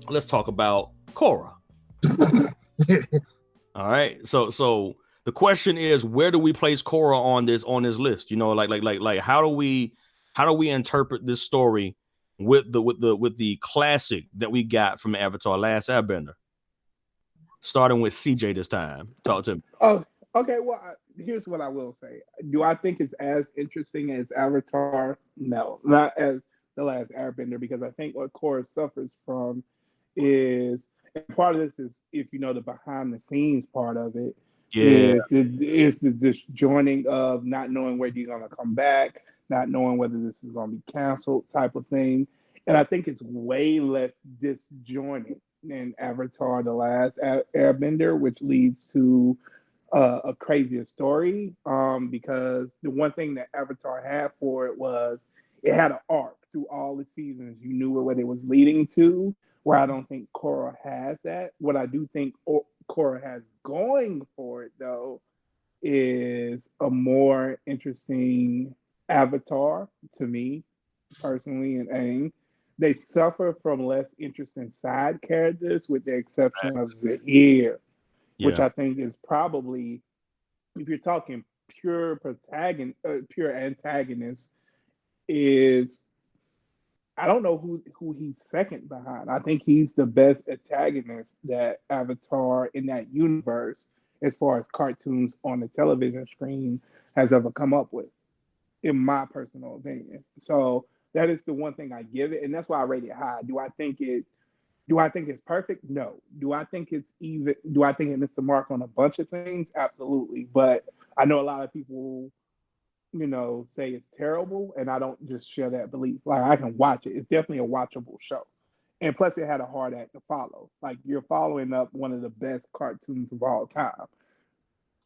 Let's talk about Korra. All right. So the question is, where do we place Korra on this list? You know, like how do we interpret this story with the classic that we got from Avatar: Last Airbender? Starting with CJ this time. Talk to me. Oh, okay. Well, here's what I will say. Do I think it's as interesting as Avatar? No, not as The Last Airbender, because I think what Korra suffers from is, and part of this is, if you know the behind the scenes part of it, is the disjoining of not knowing whether you're going to come back, not knowing whether this is going to be canceled type of thing. And I think it's way less disjointed in Avatar: The Last Airbender, which leads to a crazier story. Because the one thing that Avatar had for it was it had an arc through all the seasons. You knew what it was leading to, where I don't think Korra has that. What I do think Korra has going for it, though, is a more interesting Avatar to me, personally, and Aang. They suffer from less interesting side characters, with the exception of Zahir, which I think is probably, if you're talking pure antagonist, is, I don't know who he's second behind. I think he's the best antagonist that Avatar in that universe, as far as cartoons on the television screen, has ever come up with, in my personal opinion. So that is the one thing I give it, and that's why I rate it high. Do I think it's perfect? No. Do I think it missed the mark on a bunch of things? Absolutely. But I know a lot of people, say it's terrible, and I don't just share that belief. Like, I can watch it. It's definitely a watchable show. And plus, it had a hard act to follow. Like, you're following up one of the best cartoons of all time.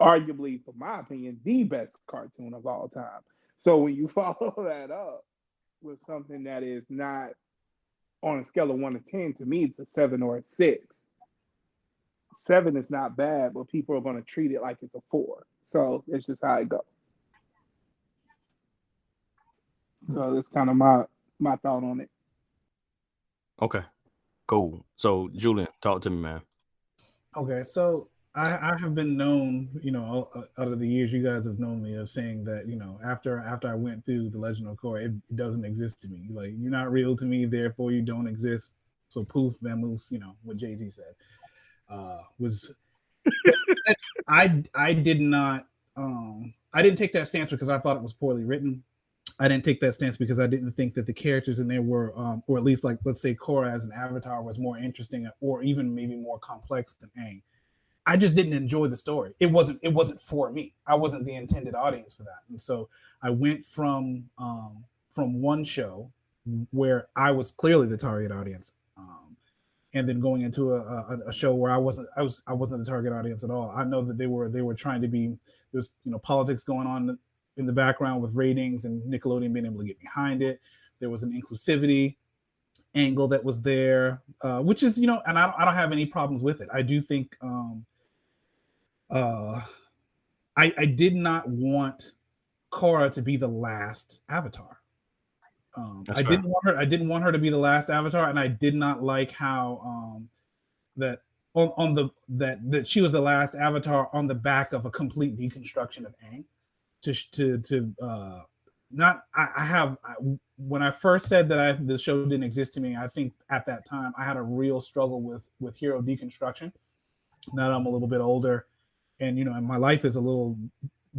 Arguably, for my opinion, the best cartoon of all time. So when you follow that up with something that is not on a scale of 1 to 10, to me, it's a 7 or a 6. 7 is not bad, but people are going to treat it like it's a 4. So it's just how it goes. So that's kind of my thought on it. Okay, cool. So Julian, talk to me, man. Okay, so I have been known, out of the years you guys have known me, of saying that, after I went through The Legend of Korra, it doesn't exist to me. Like, you're not real to me, therefore you don't exist. So poof, vamoose, what Jay-Z said. Was I did not I didn't take that stance because I thought it was poorly written. I didn't take that stance because I didn't think that the characters in there were, or at least, like, let's say Korra as an avatar was more interesting or even maybe more complex than Aang. I just didn't enjoy the story. It wasn't for me. I wasn't the intended audience for that. And so I went from one show where I was clearly the target audience, and then going into a show where I wasn't the target audience at all. I know that they were trying to be, there's politics going on in the background with ratings and Nickelodeon being able to get behind it. There was an inclusivity angle that was there, which is, and I don't have any problems with it. I do think I did not want Korra to be the last Avatar. I didn't want her to be the last Avatar, and I did not like how that she was the last Avatar on the back of a complete deconstruction of Aang. When I first said that the show didn't exist to me, I think at that time I had a real struggle with hero deconstruction. Now that I'm a little bit older, and and my life is a little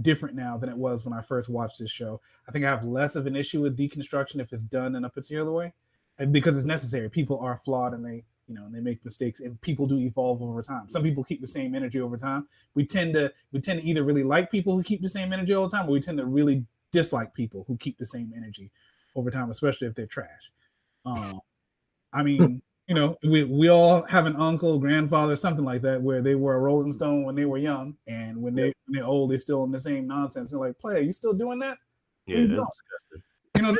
different now than it was when I first watched this show, I think I have less of an issue with deconstruction if it's done in a particular way, and because it's necessary. People are flawed, and they they make mistakes, and people do evolve over time. Some people keep the same energy over time. We tend to either really like people who keep the same energy all the time, or we tend to really dislike people who keep the same energy. over time, especially if they're trash. I mean, you know, we all have an uncle, grandfather, something like that, where they were a Rolling Stone when they were young, and when they're old, they're still in the same nonsense. They're like, "Player, you still doing that?" Yeah, it's disgusting. You know,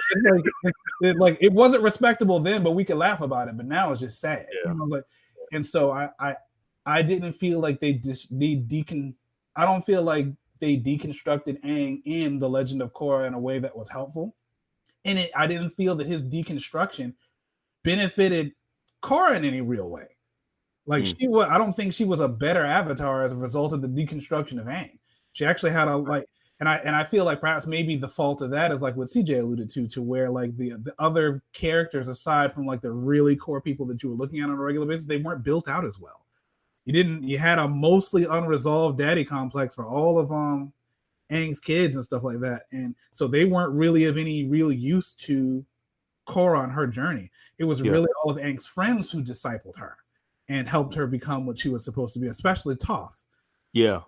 it's like it wasn't respectable then, but we could laugh about it. But now it's just sad. Yeah. You know, like, and so I didn't feel like I don't feel like they deconstructed Aang in The Legend of Korra in a way that was helpful. And I didn't feel that his deconstruction benefited Korra in any real way. Like I don't think she was a better avatar as a result of the deconstruction of Aang. She actually had and I feel like perhaps maybe the fault of that is like what CJ alluded to where like the other characters aside from like the really core people that you were looking at on a regular basis, they weren't built out as well. You had a mostly unresolved daddy complex for all of Aang's kids and stuff like that. And so they weren't really of any real use to Korra on her journey. It was really all of Aang's friends who discipled her and helped her become what she was supposed to be, especially Toph. Yeah.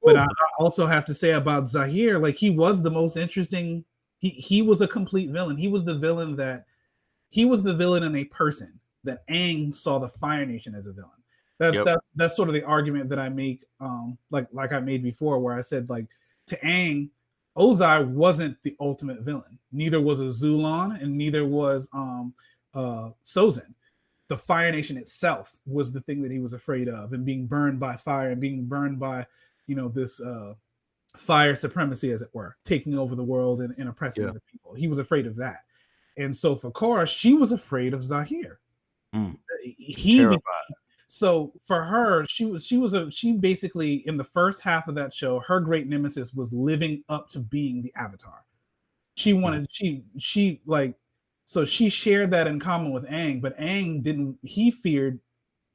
But I also have to say about Zahir, like he was the most interesting. He was a complete villain. He was the villain in a person that Aang saw the Fire Nation as a villain. That's sort of the argument that I make, like I made before, where I said like to Aang, Ozai wasn't the ultimate villain. Neither was a Zulon, and neither was Sozin. The Fire Nation itself was the thing that he was afraid of, and being burned by fire and being burned by, you know, this fire supremacy, as it were, taking over the world and oppressing other people. He was afraid of that. And so for Korra, she was afraid of Zahir. So for her, she basically in the first half of that show, her great nemesis was living up to being the Avatar. She wanted so she shared that in common with Aang, but Aang didn't. He feared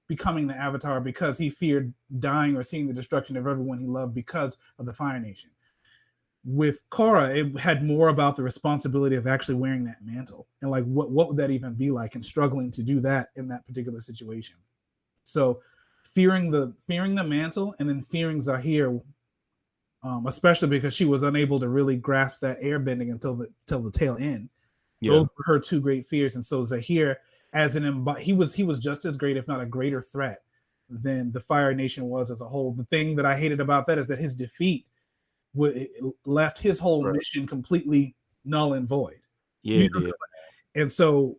becoming the Avatar because he feared dying or seeing the destruction of everyone he loved because of the Fire Nation. With Korra, it had more about the responsibility of actually wearing that mantle and like what would that even be like, and struggling to do that in that particular situation. So fearing the mantle and then fearing Zahir, especially because she was unable to really grasp that airbending until the tail end. Those were her two great fears. And so Zahir, as he was just as great, if not a greater threat than the Fire Nation was as a whole. The thing that I hated about that is that his defeat left his whole mission completely null and void. Yeah, and so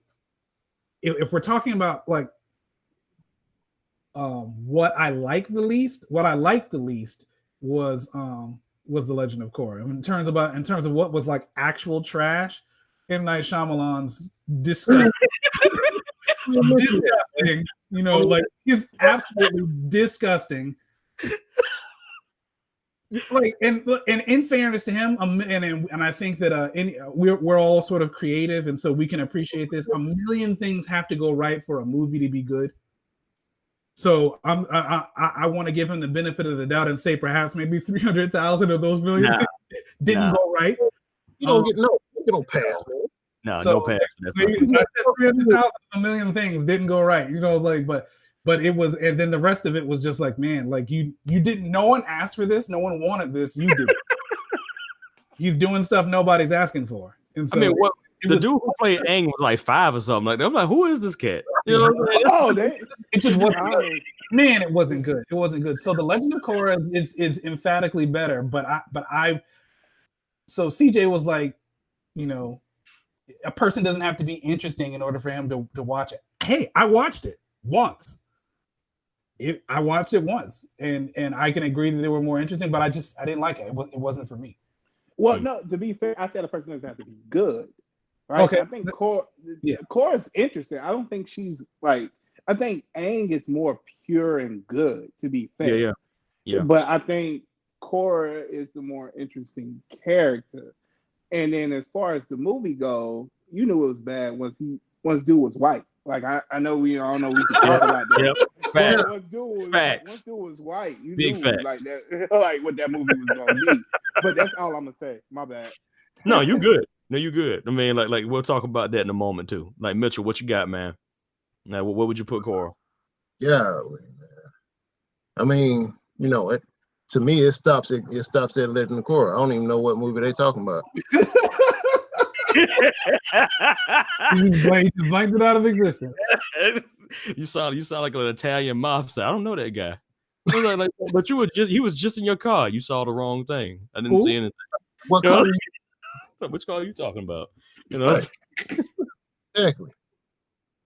if we're talking about like what I liked the least was The Legend of Korra. I mean, in terms of what was like actual trash, M. Night Shyamalan's disgusting. Disgusting, you know, like he's absolutely disgusting. Like, and in fairness to him, and I think that we're all sort of creative, and so we can appreciate this. A million things have to go right for a movie to be good. So I want to give him the benefit of the doubt and say perhaps maybe 300,000 of those million things didn't go right. You don't get no pass, man. No pass. Maybe 300,000 a million things didn't go right. You know, like, but it was, and then the rest of it was just like, man, like you didn't. No one asked for this. No one wanted this. You did. He's doing stuff nobody's asking for. And so, I mean, the dude who played Aang was like 5 or something. Like, I'm like, who is this cat? You know what I'm saying? It just wasn't good. Man, it wasn't good. It wasn't good. So The Legend of Korra is emphatically better. So CJ was like, you know, a person doesn't have to be interesting in order for him to watch it. Hey, I watched it once. I watched it once, and I can agree that they were more interesting, but I didn't like it. It wasn't for me. Well, no, to be fair, I said a person doesn't have to be good. Right? Okay. I think Korra's interesting. I don't think she's like, I think Aang is more pure and good, to be fair. Yeah. But I think Korra is the more interesting character. And then as far as the movie goes, you knew it was bad once dude was white. Like I know we all know we can talk about that. Facts. Once dude was white, you Big knew facts. like that, like what that movie was gonna be. But that's all I'm gonna say. My bad. No, you good. No, you good. I mean, like we'll talk about that in a moment too. Like Mitchell, what you got, man? Now, what would you put Korra? Yeah, I mean, you know, to me, it stops at Legend of Korra. I don't even know what movie they talking about. He just blanked it out of existence. You sound like an Italian mobster. I don't know that guy. I was like, but he was just in your car. You saw the wrong thing. I didn't see anything. What You know, car? which car are you talking about? You know, Exactly.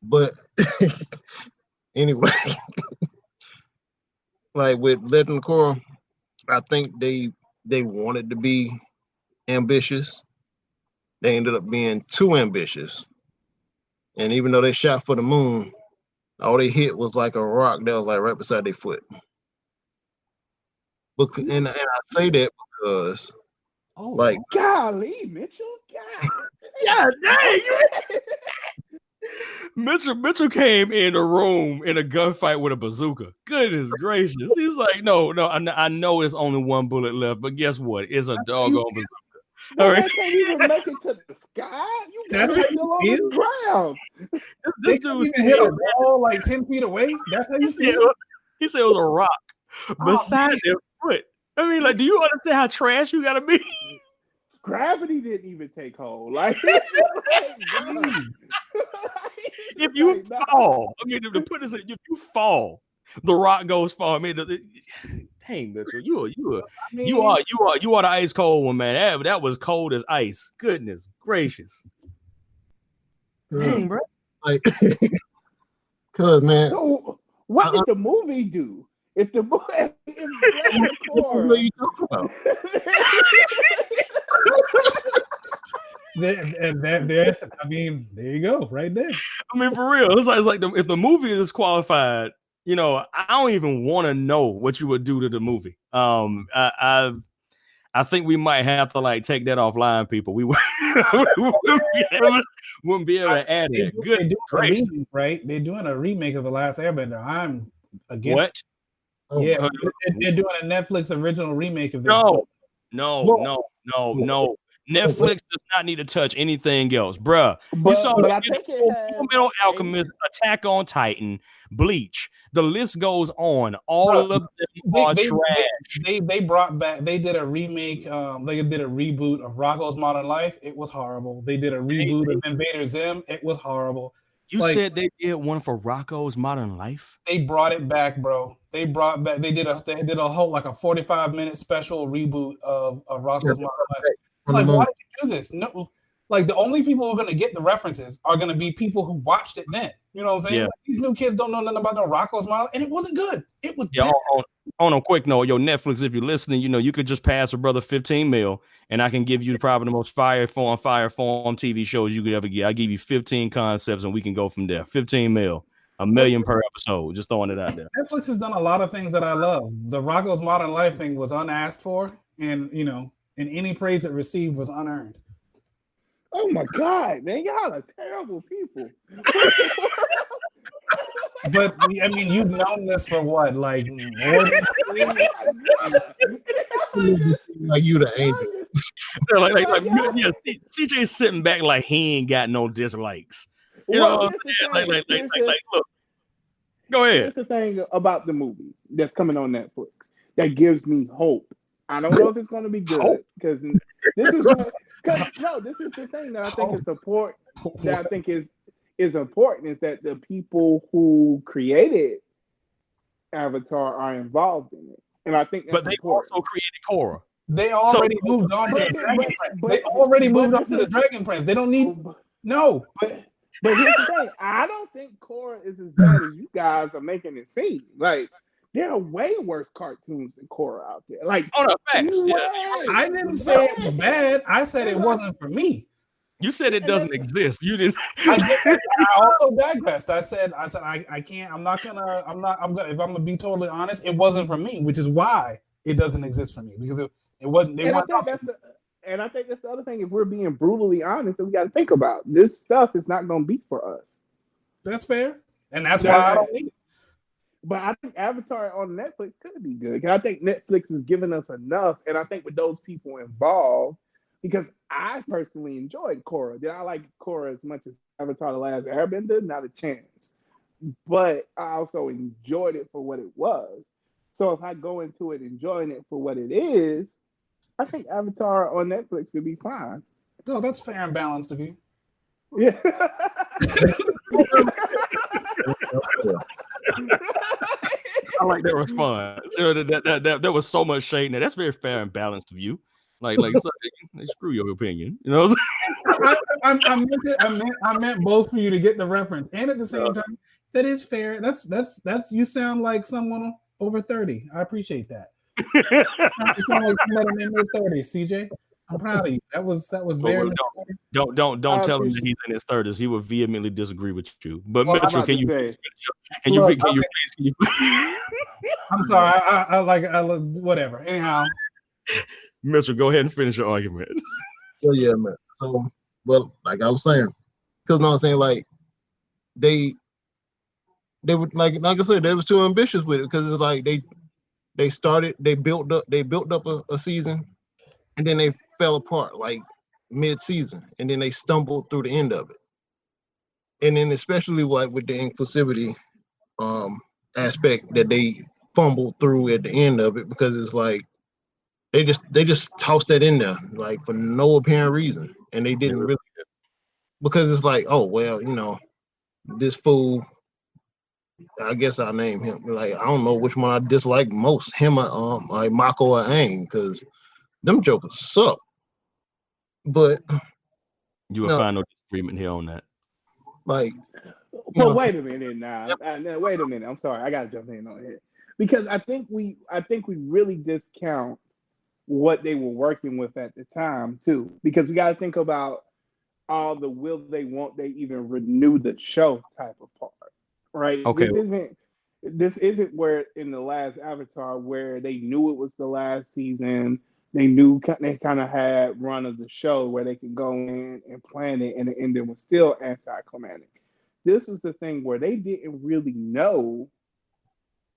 But anyway, like with Legend of Korra, I think they wanted to be ambitious. They ended up being too ambitious. And even though they shot for the moon, all they hit was like a rock that was like right beside their foot. And I say that because, like, golly, Mitchell, God, yeah, dang. Mitchell came in the room in a gunfight with a bazooka. Goodness gracious. He's like, no, I know it's only one bullet left, but guess what? It's a doggone bazooka. All right. I can't even make it to the sky. You guys are still on the ground. This dude even hit a wall like 10 feet away. That's how you feel. He said it was a rock beside their foot. I mean, like, do you understand how trash you gotta be? Gravity didn't even take hold. Like, if you fall, I mean, to put this, if you fall, the rock goes fall. I mean, dang, Mitchell, you are the ice cold one, man. That was cold as ice. Goodness gracious, dang, bro. Like, cause man. So what did the movie do? If the movie, what are you talking about? I mean, there you go, right there. I mean, for real, it's like if the movie is qualified, you know, I don't even want to know what you would do to the movie. I think we might have to like take that offline, people. We wouldn't be able to add it. Good, great, right? They're doing a remake of The Last Airbender. I'm against. What? Yeah, they're doing a Netflix original remake of this. No. Netflix does not need to touch anything else, bruh. You saw Fullmetal Alchemist, Attack on Titan, Bleach. The list goes on. All of them are trash. They brought back. They did a remake. They did a reboot of Rocko's Modern Life. It was horrible. They did a reboot of Invader Zim. It was horrible. You said they did one for Rocko's Modern Life? They brought it back, bro. They did a whole like a 45-minute special reboot of Rocko's Modern Life. It's like, why did you do this? No, like the only people who are gonna get the references are gonna be people who watched it then. You know what I'm saying? Yeah. Like, these new kids don't know nothing about no Rocko's Modern, and it wasn't good. It was bad. On a quick note, yo, Netflix, if you're listening, you know, you could just pass a brother 15 mil and I can give you probably the most fire form TV shows you could ever get. I give you 15 concepts and we can go from there. 15 mil, $1 million per episode. Just throwing it out there. Netflix has done a lot of things that I love. The Rocko's Modern Life thing was unasked for, and you know, and any praise it received was unearned. Oh my God, man, y'all are terrible people. But I mean, you've known this for what, like more than like you the angel. CJ's sitting back like he ain't got no dislikes. You know what I'm saying? Like, look. Go ahead. Here's the thing about the movie that's coming on Netflix that gives me hope. I don't know if it's going to be good because this is the thing that I think is important. That I think is important is that the people who created Avatar are involved in it, and I think that's important. Also created Korra. They already moved on to the Dragon Prince. They already moved on to the Dragon Prince. They don't need But here's the thing: I don't think Korra is as bad as you guys are making it seem. Like there are way worse cartoons than Korra out there. Like, facts. I didn't say it was bad. I said it wasn't for me. You said it doesn't exist. You didn't. I also digressed. I said I can't. I'm gonna. If I'm gonna be totally honest, it wasn't for me, which is why it doesn't exist for me because it wasn't. And I think that's the other thing. If we're being brutally honest, that we got to think about this stuff is not going to be for us. That's fair, and that's why I don't need it. But I think Avatar on Netflix could be good. I think Netflix has given us enough, and I think with those people involved, because I personally enjoyed Korra. Did I like Korra as much as Avatar: The Last Airbender? Not a chance. But I also enjoyed it for what it was. So if I go into it enjoying it for what it is, I think Avatar on Netflix could be fine. Oh, that's fair and balanced of you. Yeah. I like that response. You know, that was so much shade in there. That's very fair and balanced of you. Like so, screw your opinion. You know. I meant both for you to get the reference, and at the same time, that is fair. That's you sound like someone over 30. I appreciate that. You sound like somebody in their 30s, CJ. I'm proud of you. That was very. Don't tell him that he's in his 30s. He would vehemently disagree with you. But Well, Mitchell, can you please? I'm sorry. I like whatever. Anyhow, Mitchell, go ahead and finish your argument. Well, yeah, man. So, well, like I was saying, because I'm saying, like they would like I said, they was too ambitious with it because it's like they built up a season, and then they fell apart like mid-season, and then they stumbled through the end of it. And then especially like with the inclusivity aspect that they fumbled through at the end of it, because it's like they just tossed that in there like for no apparent reason, and they didn't really, because it's like, oh well, you know, this fool, I guess I'll name him. Like, I don't know which one I dislike most, him or like Mako or Aang, because them jokers suck. But you will find no disagreement here on that. Like, well, wait a minute now. Wait a minute. I'm sorry. I gotta jump in on it because I think we really discount what they were working with at the time too. Because we got to think about all the will they, won't they even renew the show type of part, right? Okay. This isn't where in the last Avatar where they knew it was the last season. They knew they kind of had run of the show where they could go in and plan it, and the ending was still anticlimactic. This was the thing where they didn't really know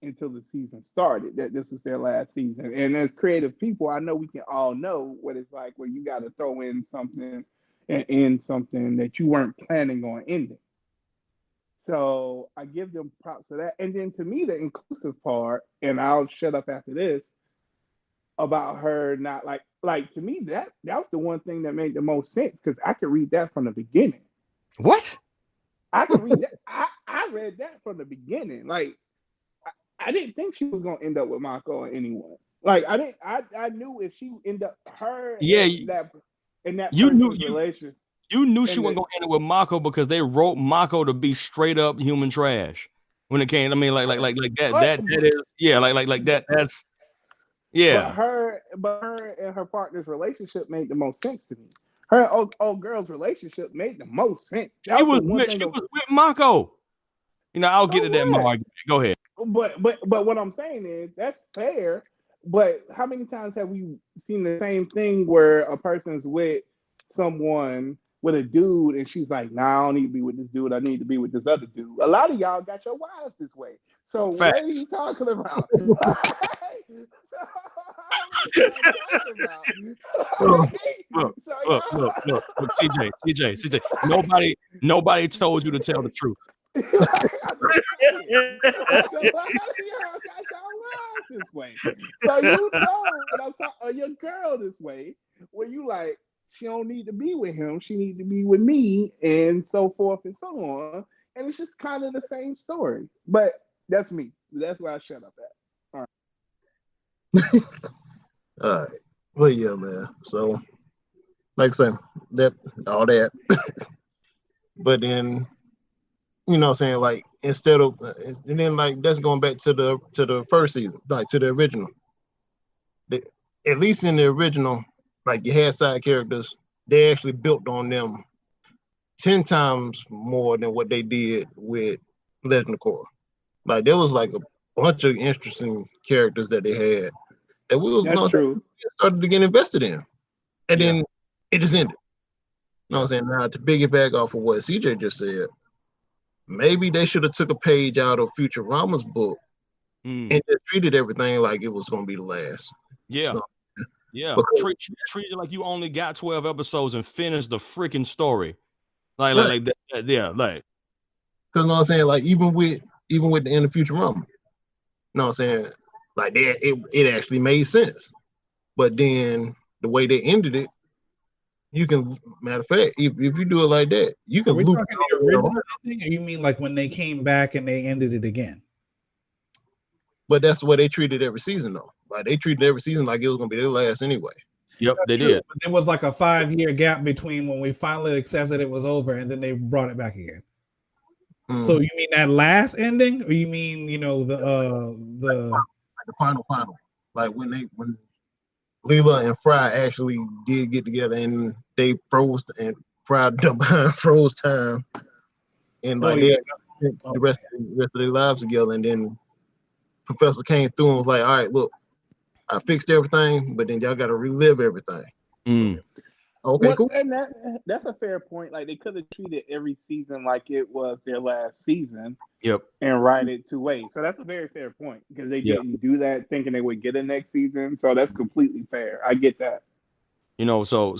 until the season started that this was their last season. And as creative people, I know we can all know what it's like where you got to throw in something and end something that you weren't planning on ending. So I give them props for that. And then to me, the inclusive part, and I'll shut up after this, about her not like to me that was the one thing that made the most sense because I could read that from the beginning. What? I could read that. I read that from the beginning. Like I didn't think she was gonna end up with Mako or anyone. Like I knew if she ended up her in that relation. You knew she wasn't gonna end up with Mako because they wrote Mako to be straight up human trash when it came. I mean, like that is like that. That's yeah. But her and her partner's relationship made the most sense to me. Her old girl's relationship made the most sense. She was with Mako. You know, I'll get to that in my argument. Go ahead. But what I'm saying is that's fair. But how many times have we seen the same thing where a person's with someone, with a dude, and she's like, "Nah, I don't need to be with this dude. I need to be with this other dude." A lot of y'all got your wives this way. So Facts. what are you talking about? Look, CJ. Nobody told you to tell the truth. This way. So you know when I'm talking your girl this way, where you like, she don't need to be with him, she need to be with me, and so forth and so on. And it's just kind of the same story. But that's me. That's where I shut up at. All right. All right. Well, yeah, man. So, like I said, that all that. But then, you know what I'm saying, like, instead of, and then like that's going back to the first season, like to the original. At least in the original, like you had side characters, they actually built on them 10 times more than what they did with Legend of Korra. Like there was like a bunch of interesting characters that they had that we started to get invested in, and then it just ended. You know what I'm saying? Now to piggyback off of what CJ just said, maybe they should have took a page out of Futurama's book and just treated everything like it was going to be the last. Yeah. Yeah. Treat it like you only got 12 episodes and finish the freaking story. Like that. Yeah. Like. Because you know what I'm saying? Like even with the end of Futurama, you know what I'm saying? Like it actually made sense. But then the way they ended it, You can, matter of fact, if you do it like that, you can Are we loop. talking the original ending, or you mean like when they came back and they ended it again? But that's the way they treated every season, though. Like they treated every season like it was gonna be their last anyway. Yep, That's they true, did. but there was like a 5-year gap between when we finally accepted it was over and then they brought it back again. So you mean that last ending, or you mean the final, like when Leela and Fry actually did get together and they froze and Fry behind froze time, and like they spent the rest of their lives together, and then Professor came through and was like, "All right, look, I fixed everything, but then y'all got to relive everything." Okay, cool. And that's a fair point. Like they could have treated every season like it was their last season. Yep. And write it 2 ways. So that's a very fair point because they didn't do that thinking they would get a next season. So that's completely fair. I get that. You know, so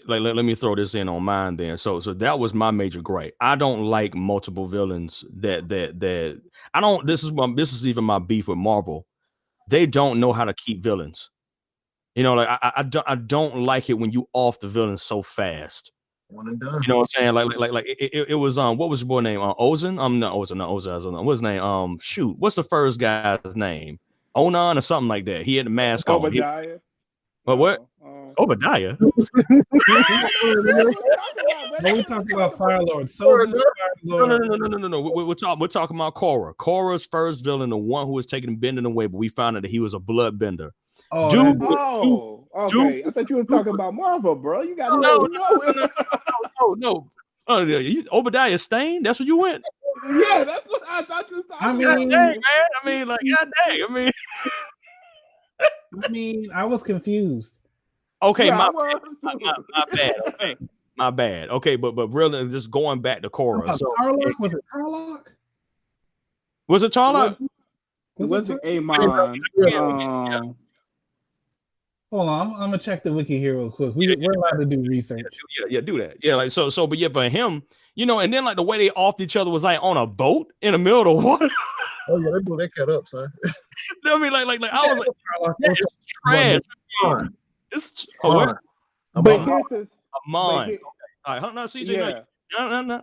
like let me throw this in on mine then. So that was my major gripe. I don't like multiple villains that I don't. This is even my beef with Marvel. They don't know how to keep villains. You know, like I don't like it when you off the villain so fast. One and done. You know what I'm saying? Like it was what was your boy name? Ozen? Not Ozen. What's his name? Shoot, what's the first guy's name? Onan or something like that. He had the mask on. Obadiah. What? Obadiah. We talking about Fire Lord. No. We're talking about Korra. Korra's first villain, the one who was taking and bending away, but we found out that he was a bloodbender. Okay. I thought you were talking about Marvel, bro. You got no. Obadiah Stane? That's what you went? Yeah, that's what I thought you was talking about. God dang, man. I mean, like, god dang. I mean, I was confused. Okay, my bad. Okay. My bad. Okay, but really, just going back to Korra. So, Tarlock? Was it Tarlock? Was it Tarlock? Was it Amon? Hold on, I'm gonna check the wiki here real quick. We're allowed to do research. Yeah, do that. Yeah, like but yeah, for him, you know, and then like the way they offed each other was like on a boat in the middle of the water. Oh yeah, they blew that cut up, son. I mean, like I was like, it's trash. It's what? Amon. All right, no, CJ. No.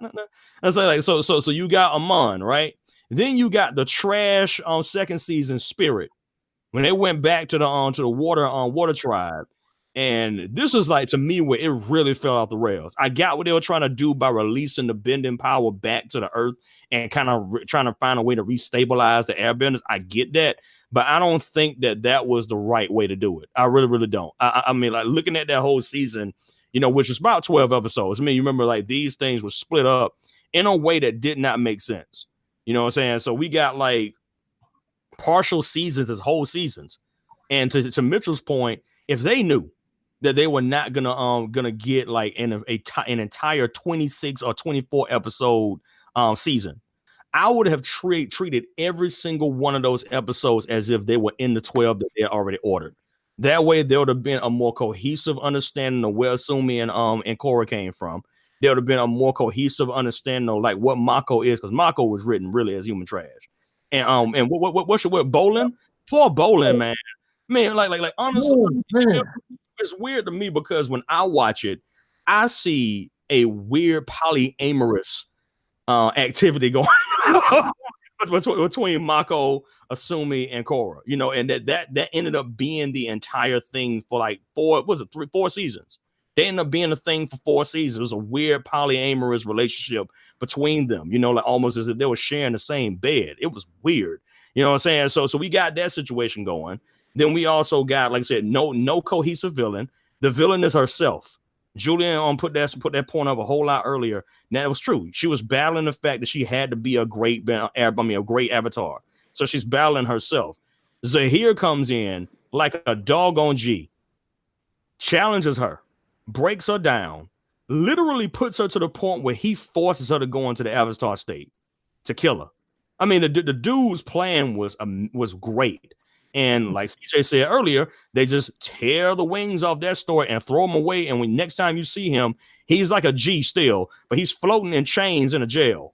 I say like so you got Amon, right? Then you got the trash on second season Spirit when they went back to the water tribe. And this is like, to me, where it really fell off the rails. I got what they were trying to do by releasing the bending power back to the earth and kind of trying to find a way to restabilize the airbenders. I get that, but I don't think that was the right way to do it. I really, really don't. I mean, like looking at that whole season, you know, which was about 12 episodes. I mean, you remember like these things were split up in a way that did not make sense. You know what I'm saying? So we got like partial seasons as whole seasons. And to Mitchell's point, if they knew that they were not gonna get like an entire 26 or 24 episode season, I would have treated every single one of those episodes as if they were in the 12 that they already ordered. That way, there would have been a more cohesive understanding of where Sumi and Korra came from. There would have been a more cohesive understanding of like what Mako is, because Mako was written really as human trash. And what's your word? Bolin? Poor Bolin, man. Man, like honestly, it's weird to me because when I watch it, I see a weird polyamorous activity going on between Mako, Asumi, and Korra. You know, and that ended up being the entire thing for like 4 seasons. They ended up being a thing for 4 seasons. It was a weird polyamorous relationship between them, you know, like almost as if they were sharing the same bed. It was weird. You know what I'm saying? So we got that situation going. Then we also got, like I said, no cohesive villain. The villain is herself. Julian put that point up a whole lot earlier. Now it was true. She was battling the fact that she had to be a great avatar. So she's battling herself. Zahir comes in like a doggone G, challenges her, breaks her down, literally puts her to the point where he forces her to go into the avatar state to kill her. I mean, the dude's plan was great. And like CJ said earlier, they just tear the wings off that story and throw him away. And when next time you see him, he's like a G still, but he's floating in chains in a jail.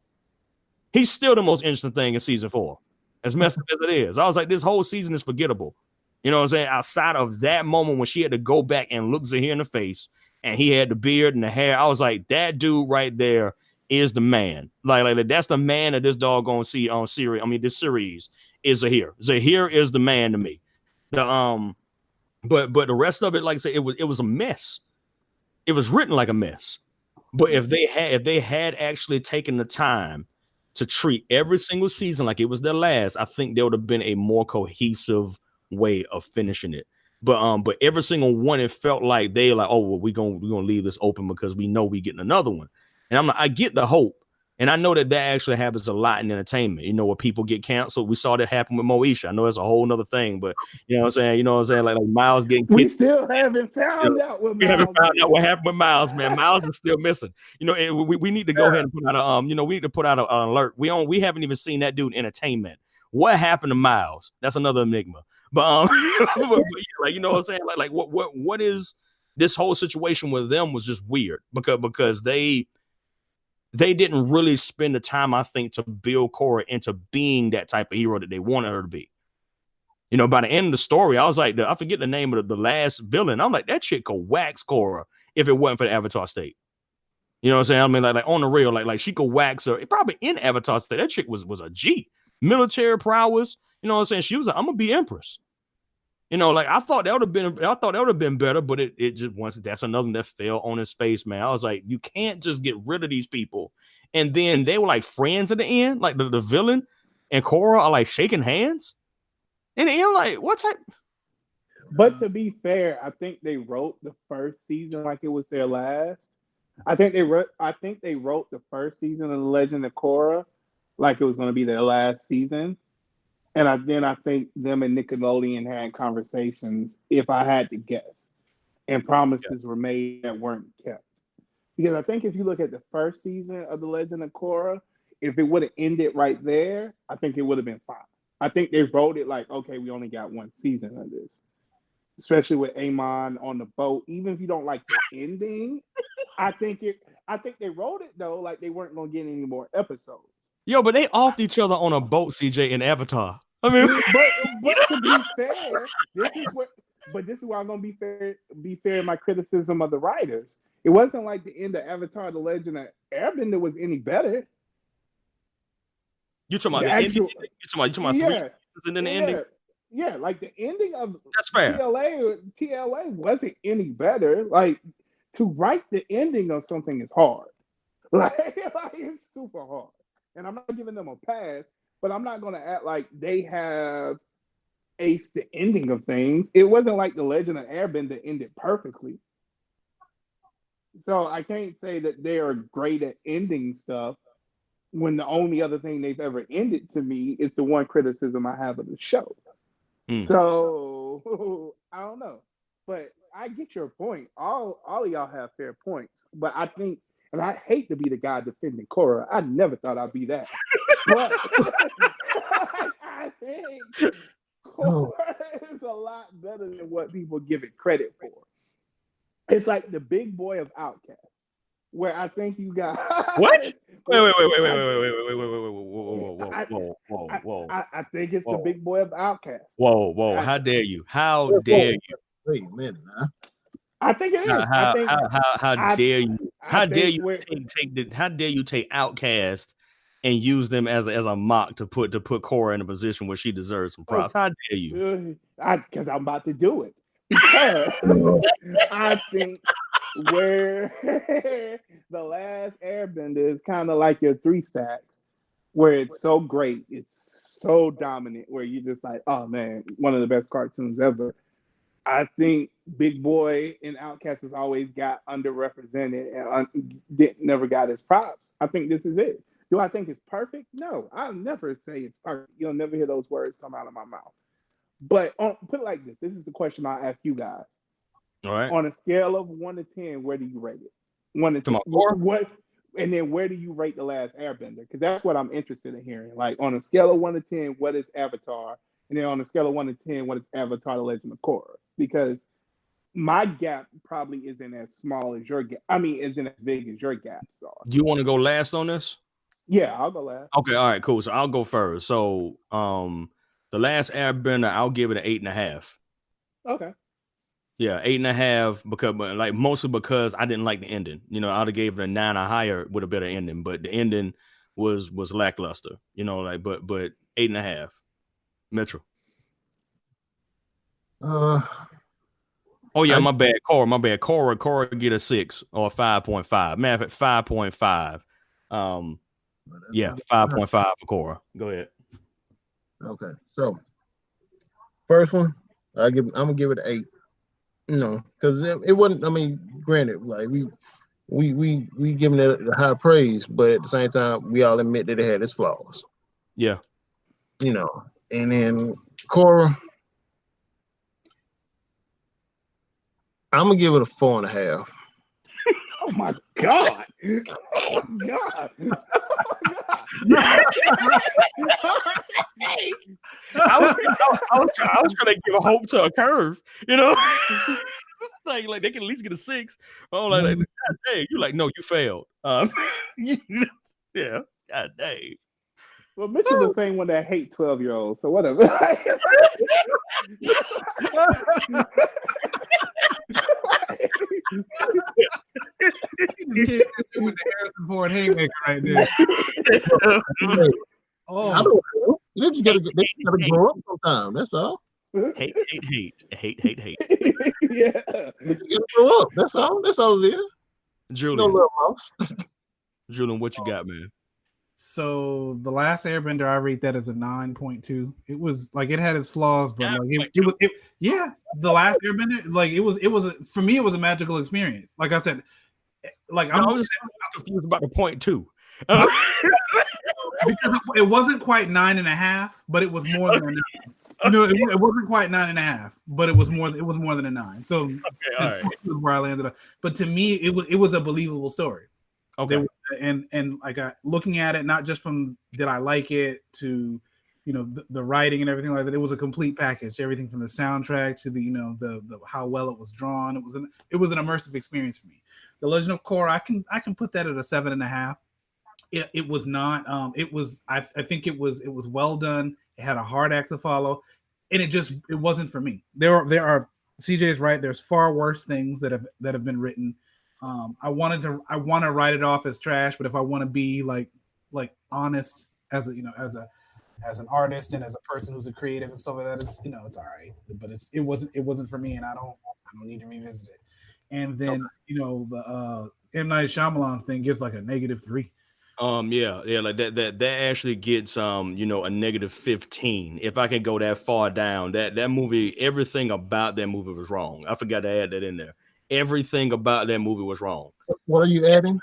He's still the most interesting thing in season 4, as messed up as it is. I was like, this whole season is forgettable. You know what I'm saying? Outside of that moment when she had to go back and look Zahir in the face and he had the beard and the hair, I was like, that dude right there is the man. Like that's the man that this doggone see on series. I mean, this series is Zahir. Zahir is the man to me. But the rest of it, like I said, it was a mess. It was written like a mess. But if they had actually taken the time to treat every single season like it was their last, I think there would have been a more cohesive way of finishing it. But every single one, it felt like they like, oh well, we're gonna leave this open because we know we're getting another one. And I'm like, I get the hope. And I know that actually happens a lot in entertainment, you know, where people get canceled. We saw that happen with Moesha. I know it's a whole nother thing, but you know what I'm saying? Like Miles getting We kicked. still haven't found out what We haven't Miles found did. out what happened with Miles, man. Miles is still missing. You know, and we need to go ahead and put out a we need to put out an alert. We haven't even seen that dude in entertainment. What happened to Miles? That's another enigma. But but like you know what I'm saying? Like what is this whole situation with them was just weird because they didn't really spend the time, I think, to build Korra into being that type of hero that they wanted her to be. You know, by the end of the story, I was like, I forget the name of the last villain. I'm like, that chick could wax Korra if it wasn't for the Avatar state. You know what I'm saying? I mean, like on the real, like she could wax her. Probably in Avatar state, that chick was a G. Military prowess. You know what I'm saying? She was like, I'm gonna be Empress. You know, like I thought that would have been better, but it just once that's another one that fell on his face, man. I was like, you can't just get rid of these people. And then they were like friends at the end, like the villain and Korra are like shaking hands. And I'm like, what type? But to be fair, I think they wrote the first season like it was their last. I think they wrote the first season of The Legend of Korra like it was going to be their last season. And I think them and Nickelodeon had conversations, if I had to guess, and promises were made that weren't kept. Because I think if you look at the first season of The Legend of Korra, if it would have ended right there, I think it would have been fine. I think they wrote it like, okay, we only got one season of this. Especially with Amon on the boat. Even if you don't like the ending, I think they wrote it though like they weren't gonna get any more episodes. Yo, but they offed each other on a boat, CJ, in Avatar. I mean, but to be fair, this is where I'm gonna be fair in my criticism of the writers. It wasn't like the end of Avatar: The Legend of Airbender was any better. You talking about the ending? You talking about 3 seasons and then the ending? Yeah, like the ending of That's fair. TLA wasn't any better. Like to write the ending of something is hard. Like it's super hard. And I'm not giving them a pass, but I'm not gonna act like they have aced the ending of things. It wasn't like The Legend of Airbender ended perfectly. So I can't say that they are great at ending stuff when the only other thing they've ever ended to me is the one criticism I have of the show. So I don't know, but I get your point. All of y'all have fair points, but I think, and I hate to be the guy defending Korra. I never thought I'd be that, but I think Korra is a lot better than what people give it credit for. It's like the big boy of Outcast, where I think you got what? Wait. Whoa. I think it's the big boy of Outcast. Whoa. How dare you? How dare you? Wait a minute, huh? I think it is. How dare you? How dare you take Outcast and use them as a mock to put Korra in a position where she deserves some props? How dare you? Because I'm about to do it. Because I think where The Last Airbender is kind of like your 3 stacks, where it's so great, it's so dominant, where you're just like, oh man, one of the best cartoons ever. I think Big Boy in Outcast has always got underrepresented and never got his props. I think this is it. Do I think it's perfect? No, I'll never say it's perfect. You'll never hear those words come out of my mouth. But put it like this. This is the question I'll ask you guys. All right. On a scale of 1 to 10, where do you rate it? 1 to 10. What? And then where do you rate The Last Airbender? Because that's what I'm interested in hearing. Like on a scale of 1 to 10, what is Avatar? And then on a scale of 1 to 10, what is Avatar: The Legend of Korra? Because my gap probably isn't as small as your gap. I mean, isn't as big as your gaps are. Do you want to go last on this? Yeah, I'll go last. Okay, all right, cool. So I'll go first. So The Last Airbender, I'll give it an 8.5. Okay. Yeah, 8.5 because like mostly because I didn't like the ending. You know, I'd have gave it a 9 or higher with a better ending, but the ending was lackluster. You know, like but 8.5. Metro. Uh, Oh yeah, I, my bad. Korra get a 6 or 5.5. Matter of fact, 5.5. Yeah, 5.5 for Korra. Go ahead. Okay, so first one, I'm gonna give it an 8. You know, because it wasn't. I mean, granted, like we giving it high praise, but at the same time, we all admit that it had its flaws. Yeah. You know, and then Korra, I'm gonna give it a 4.5. Oh my God. Oh my God. I was trying to give a hope to a curve, you know. like they can at least get a 6. Oh, like God dang, you like no, you failed. Yeah, God dang. Well, Mitchell the same one that hate 12-year-olds, so whatever. With the Harrison Ford haymaker right there. Oh, I don't know. They just gotta grow up sometime. That's all. Hate. Yeah. They gotta grow up. That's all. That's all it is. Julian. No little mouse. Julian, what you got, man? So the last Airbender, I rate that as a 9.2. It was like it had its flaws, but like it was the last Airbender, like it was for me, it was a magical experience. Like I said, like I was confused about the point 2. Because it wasn't quite 9.5, but it was more than a 9. You know, it wasn't quite 9.5, but it was more than a 9. So okay, all right. was where I landed up. But to me, it was a believable story. Okay. And like looking at it, not just from did I like it to, you know, the writing and everything like that. It was a complete package. Everything from the soundtrack to the, you know, the how well it was drawn. It was an immersive experience for me. The Legend of Korra, I can put that at a 7.5. It was not. It was. I think it was well done. It had a hard act to follow, and it wasn't for me. There are CJ's right. There's far worse things that have been written. I want to write it off as trash, but if I want to be like honest as a, you know, as an artist and as a person who's a creative and stuff like that, it's, you know, it's all right, but it wasn't for me, and I don't need to revisit it. And then you know, the M. Night Shyamalan thing gets like a -3. Yeah, like that actually gets you know, a -15. If I can go that far down, that movie, everything about that movie was wrong. I forgot to add that in there. Everything about that movie was wrong. What are you adding?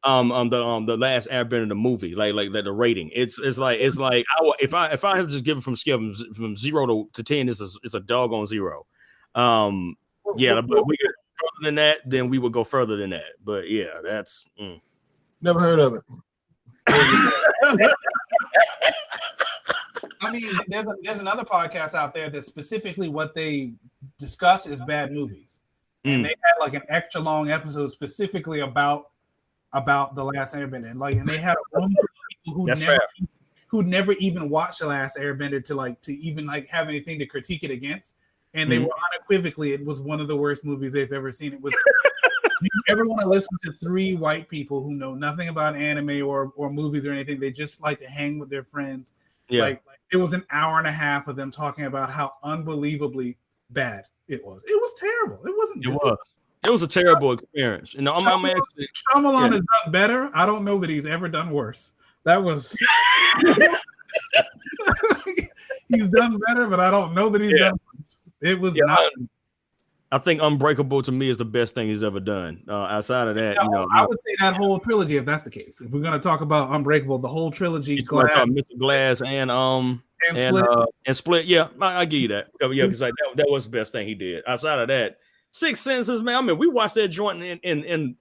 The last Airbender, the movie, like the rating, it's like if I have to just give it from scale from 0 to 10, it's a doggone 0. Yeah, but we get further than that, then we would go further than that. But yeah, that's Never heard of it. I mean, there's another podcast out there that specifically what they discuss is bad movies, and they had like an extra long episode specifically about the Last Airbender, and they had a room for people who never even watched the Last Airbender to even have anything to critique it against, and they were unequivocally it was one of the worst movies they've ever seen. It was. You ever want to listen to 3 white people who know nothing about anime or movies or anything? They just like to hang with their friends. Yeah. Like it was an hour and a half of them talking about how unbelievably bad it was. It was terrible. It wasn't good. It was a terrible experience. You know, Shyamalan has done better. I don't know that he's ever done worse. That was he's done better, but I don't know that he's done worse. It was not. I think Unbreakable to me is the best thing he's ever done. Outside of that, you know, I would say that whole trilogy, if that's the case. If we're going to talk about Unbreakable, the whole trilogy, Glass and Split. Yeah, I give you that. Yeah, because that was the best thing he did. Outside of that, Six Senses, man. I mean, we watched that joint in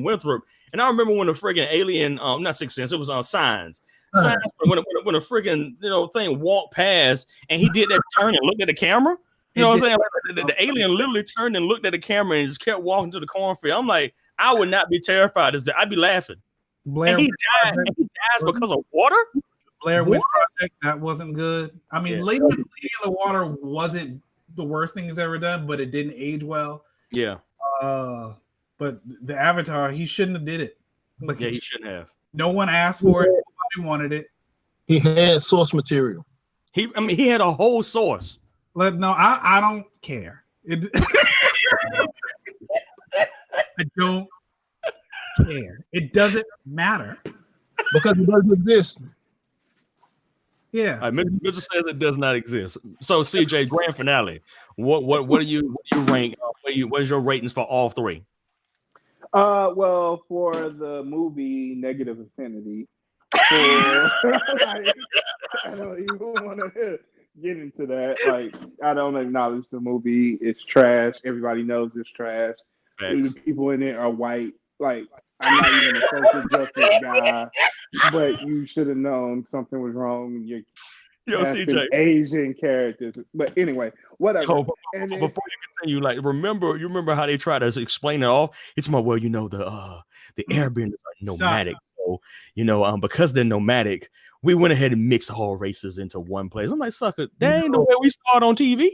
Winthrop, and I remember when the friggin' alien, not Six Sense, it was on Signs. Signs when a friggin' thing walked past and he did that turn and looked at the camera. You know what I'm saying? Like, the alien literally turned and looked at the camera and just kept walking to the cornfield. I'm like, I would not be terrified. I'd be laughing. And he dies because of water? Blair Witch Project, that wasn't good. I mean, Lady in the Water wasn't the worst thing he's ever done, but it didn't age well. Yeah. But the Avatar, he shouldn't have did it. Like, Yeah, he shouldn't have. No one asked for it. Nobody wanted it. He had source material. He had a whole source. I don't care. I don't care. It doesn't matter because it doesn't exist. Yeah, Mitchell says it does not exist. So, CJ, grand finale. What do you rank? What is your ratings for all three? Well, for the movie Negative Infinity, I don't even want to get into that. Like, I don't acknowledge the movie. It's trash. Everybody knows it's trash. The people in it are white. Like, I'm not even a social justice guy, but you should have known something was wrong. You're CJ, Asian characters. But anyway, whatever. Before you continue, like, remember how they try to explain it off? It's the airbenders are nomadic. So, because they're nomadic, we went ahead and mixed all races into one place. I'm like, sucker, that ain't the way we saw it on TV.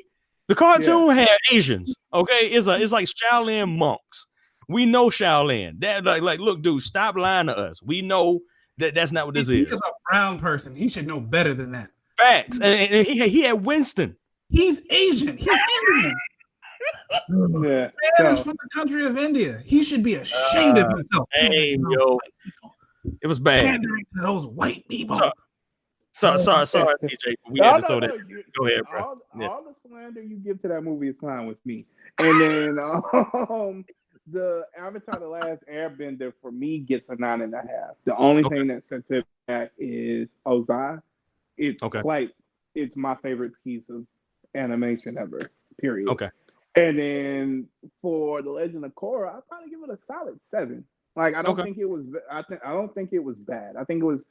The cartoon had Asians. Okay, it's like Shaolin monks. We know Shaolin. That like, look, dude, stop lying to us. We know that's not what this is. He's a brown person. He should know better than that. Facts. And he had Winston. He's Asian. He's Indian. Yeah. Man is from the country of India. He should be ashamed of himself. Damn, yo. It was bad. Pandering to those white people. Sorry, CJ. We had to throw that. Go ahead, bro. All the slander you give to that movie is fine with me. And then the Avatar: The Last Airbender for me gets a 9.5. The only thing that sets it back is Ozai. It's it's my favorite piece of animation ever. Period. Okay. And then for The Legend of Korra, I'd probably give it a solid 7. Like, I don't think it was. I don't think it was bad. I think it was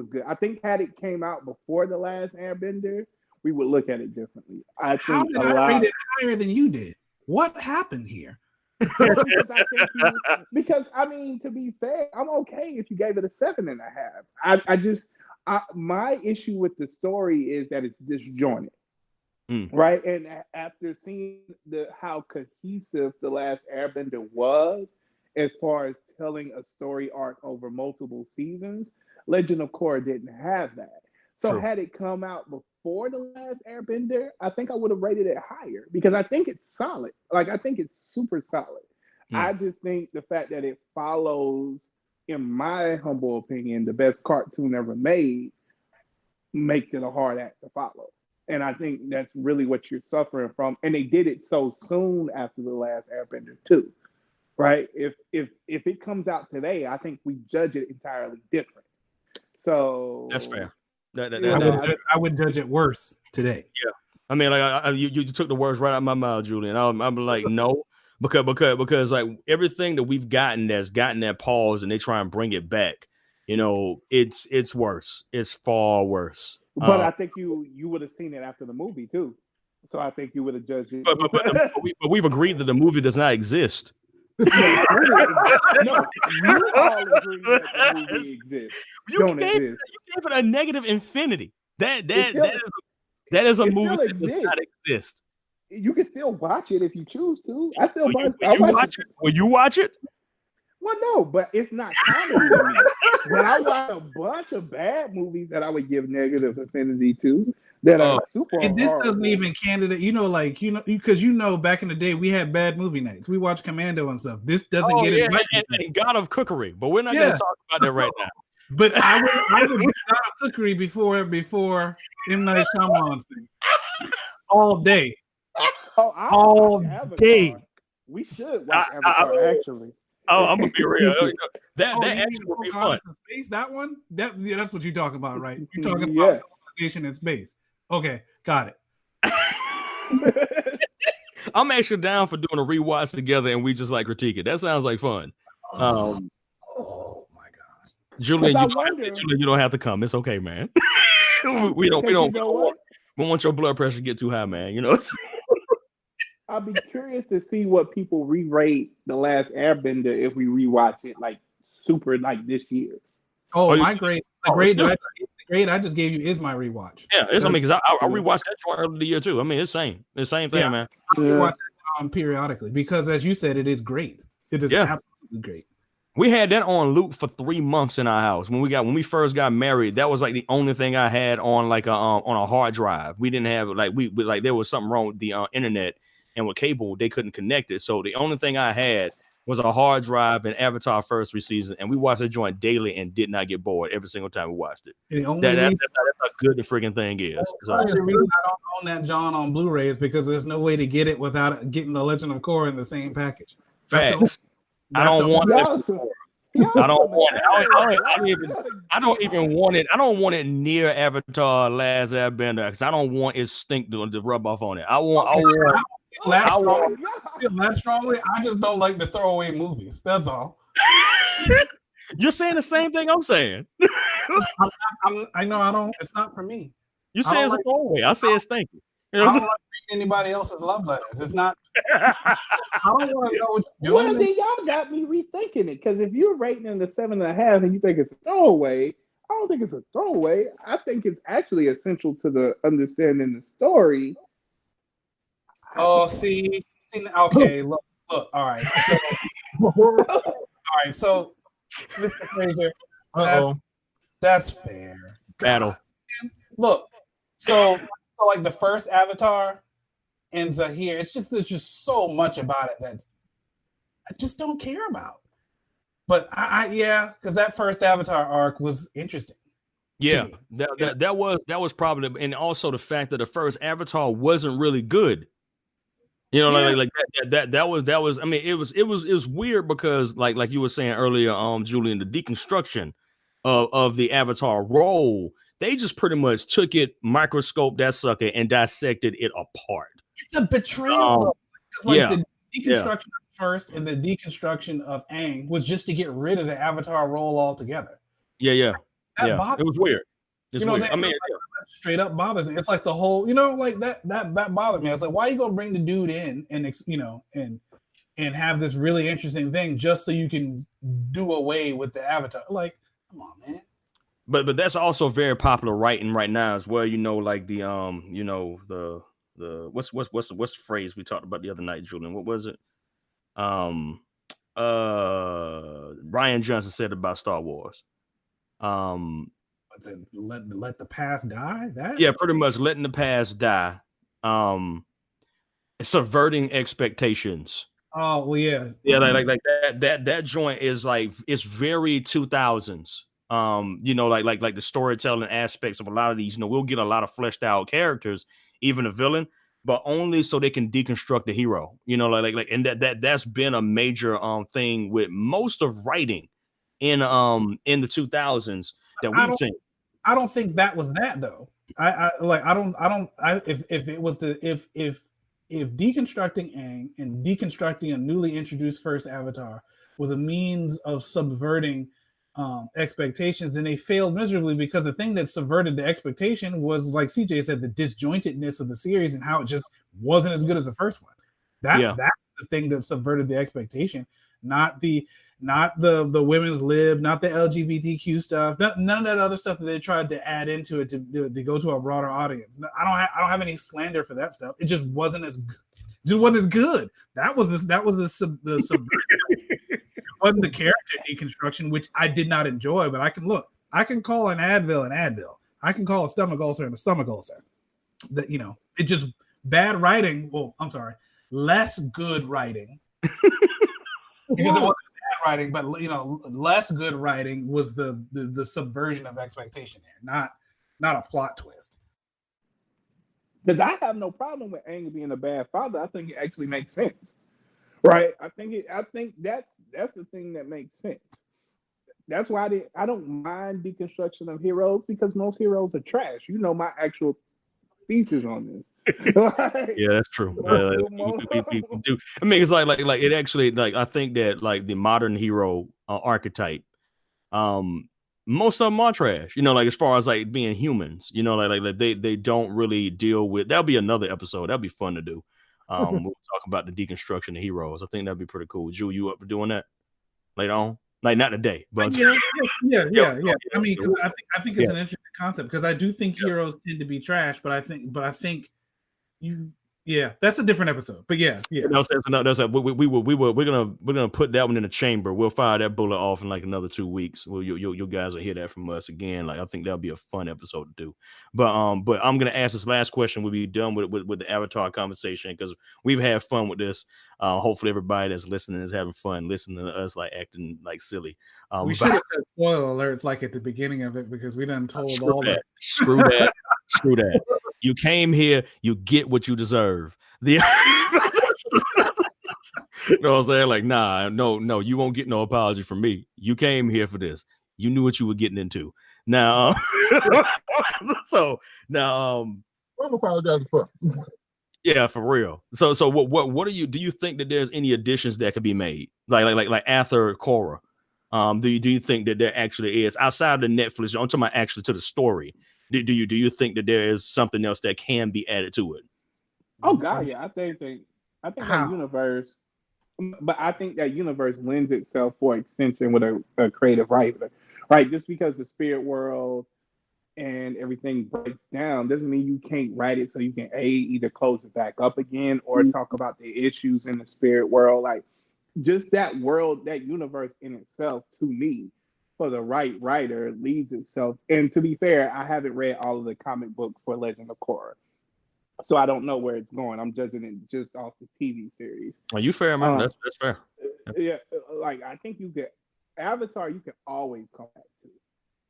good. I think had it came out before The Last Airbender, we would look at it differently. I rate it higher than you did? What happened here? because I mean, to be fair, I'm okay if you gave it a 7.5. My issue with the story is that it's disjointed. Right. And after seeing how cohesive The Last Airbender was, as far as telling a story arc over multiple seasons, Legend of Korra didn't have that. So had it come out before The Last Airbender, I think I would have rated it higher because I think it's solid. Like, I think it's super solid. I just think the fact that it follows, in my humble opinion, the best cartoon ever made makes it a hard act to follow. And I think that's really what you're suffering from. And they did it so soon after The Last Airbender too, right? If it comes out today, I think we judge it entirely different. So that's fair. I would judge it worse today. Yeah, I mean, like you took the words right out of my mouth, Julian. I'm like, no, because like everything that we've gotten that's gotten that pause, and they try and bring it back. It's worse. It's far worse. But I think you would have seen it after the movie too, so I think you would have judged it. But we've agreed that the movie does not exist. No, you all agree that the movie exists. You gave it a negative infinity. That is a movie that does not exist. You can still watch it if you choose to. I still watch it. Will you watch it? Well, no, but it's not comedy to me. When I watch a bunch of bad movies that I would give negative affinity to, that are super. And this doesn't even candidate, because back in the day we had bad movie nights. We watched Commando and stuff. This doesn't get it. And God of Cookery, but we're not going to talk about that right now. But I would do God of Cookery before M. Night Shyamalan's thing. All day. All day. We should watch Avatar, actually. I'm gonna be real. That actually would be fun. Space, that one? That's what you're talking about, right? You're talking about colonization in space. Okay, got it. I'm actually down for doing a rewatch together, and we just like critique it. That sounds like fun. Oh my god, Julian, you don't have to come. It's okay, man. we don't want your blood pressure to get too high, man. I'll be curious to see what people re-rate The Last Airbender if we rewatch it like super like this year. The grade that great. I just gave you Is My Rewatch. Yeah, it's I mean, because I rewatched that joint earlier the year too. I mean, it's the same thing, man. I rewatch it periodically because, as you said, it is great. It is absolutely great. We had that on loop for 3 months in our house when we first got married. That was like the only thing I had on like on a hard drive. We didn't have like we like there was something wrong with the internet, and with cable they couldn't connect it. So the only thing I had was a hard drive and Avatar first 3 seasons, and we watched that joint daily and did not get bored every single time we watched it. That's how good the freaking thing is. The only reason I don't own that John on Blu-ray is because there's no way to get it without getting the Legend of Korra in the same package. Facts. I don't want it. I don't want it. I don't even want it. I don't want it near Avatar Last Airbender because I don't want its stink to rub off on it. I feel that strongly. I just don't like the throwaway movies. That's all. You're saying the same thing I'm saying. I know I don't. It's not for me. You say it's a throwaway. I say it's stinky. I don't like reading anybody else's love letters. It's not. I don't want to know what you're doing. Well, then y'all got me rethinking it because if you're rating in the 7.5 and you think it's a throwaway, I don't think it's a throwaway. I think it's actually essential to the understanding the story. Oh, see, okay, look, all right. So, Mr. Fraser, that's fair. Battle. Look, so like the first Avatar and Zahir, there's just so much about it that I just don't care about. But because that first Avatar arc was interesting. Yeah, that was probably, and also the fact that the first Avatar wasn't really good. You know, like that was. I mean, it was weird because like you were saying earlier, Julian, the deconstruction of the Avatar role. They just pretty much took it, microscoped that sucker, and dissected it apart. It's a betrayal. The deconstruction first and the deconstruction of Aang was just to get rid of the Avatar role altogether. Yeah. It was weird. It's weird. I mean, straight up bothers me. It's like the whole, like that bothered me. I was like, why are you gonna bring the dude in and have this really interesting thing just so you can do away with the Avatar? Like, come on, man. But that's also very popular writing right now as well. Like the the what's the phrase we talked about the other night, Julian? What was it? Ryan Johnson said about Star Wars. Let the past die. Pretty much letting the past die. Subverting expectations. Oh well, yeah. Like that joint is like it's very 2000s. Like the storytelling aspects of a lot of these, we'll get a lot of fleshed out characters, even a villain, but only so they can deconstruct the hero, and that's been a major thing with most of writing in the 2000s that we've seen. I don't think that was that though. If deconstructing Aang and deconstructing a newly introduced first Avatar was a means of subverting expectations, and they failed miserably because the thing that subverted the expectation was, like CJ said, the disjointedness of the series and how it just wasn't as good as the first one. That's the thing that subverted the expectation, not the women's lib, not the LGBTQ stuff, none of that other stuff that they tried to add into it to go to a broader audience. I don't have any slander for that stuff. It just wasn't as good. It just wasn't as good. That was the subversion. Wasn't the character deconstruction, which I did not enjoy, but I can call an Advil an Advil. I can call a stomach ulcer and a stomach ulcer. That it just bad writing. Well, I'm sorry, less good writing. Because it wasn't bad writing, but less good writing was the subversion of expectation there, not a plot twist. Because I have no problem with Aang being a bad father. I think it actually makes sense. Right, I think that's the thing that makes sense. That's why I don't mind deconstruction of heroes, because most heroes are trash. My actual thesis on this. Yeah, that's true. We do. I mean, it's like it actually, I think that the modern hero archetype, most of them are trash. As far as being humans, they don't really deal with. That'll be another episode. That'll be fun to do. We'll talk about the deconstruction of heroes. I think that'd be pretty cool. Ju, you up for doing that later on? Like not today, but yeah. yeah. I mean, because I think it's Yeah. an interesting concept because I do think heroes tend to be trash, but I think that's a different episode. But yeah. We're gonna put that one in the chamber. We'll fire that bullet off in like another 2 weeks. Well, you guys will hear that from us again. Like I think that'll be a fun episode to do. But I'm gonna ask this last question. We'll be done with the Avatar conversation because we've had fun with this. Hopefully everybody that's listening is having fun listening to us like acting like silly. We should have said spoiler alerts like at the beginning of it because we done told screw that. You came here, you get what you deserve. You know what I'm saying? Like, no, you won't get no apology from me. You came here for this. You knew what you were getting into. Now, I'm apologizing for. Yeah, for real. So what do you think that there's any additions that could be made? Like after Korra? Do you think that there actually is outside of the Netflix? I'm talking about actually to the story. Do you think that there is something else that can be added to it? Oh God, yeah. I think that universe, but I think that universe lends itself for extension with a creative writer, right? Just because the spirit world and everything breaks down doesn't mean you can't write it so you can either close it back up again or talk about the issues in the spirit world. Like just that world, that universe in itself, to me, for the right writer, leads itself. And to be fair, I haven't read all of the comic books for Legend of Korra, so I don't know where it's going. I'm judging it just off the TV series. Are you fair, man? That's fair. Yeah, like I think you get Avatar. You can always come back to.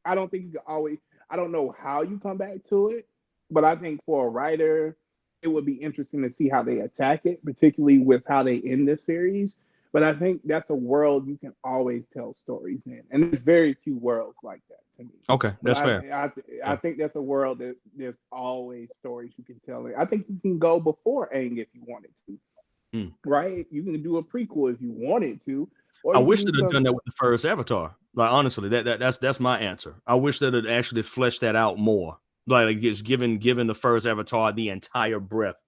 I don't think you can always. I don't know how you come back to it, but I think for a writer, it would be interesting to see how they attack it, particularly with how they end this series. But I think that's a world you can always tell stories in, and there's very few worlds like that to me. Okay, that's fair. I think that's a world that there's always stories you can tell. I think you can go before Aang if you wanted to, right? You can do a prequel if you wanted to. I wish they'd have done that with the first Avatar. Like honestly, that's my answer. I wish that it actually fleshed that out more. Like it's given the first Avatar the entire breadth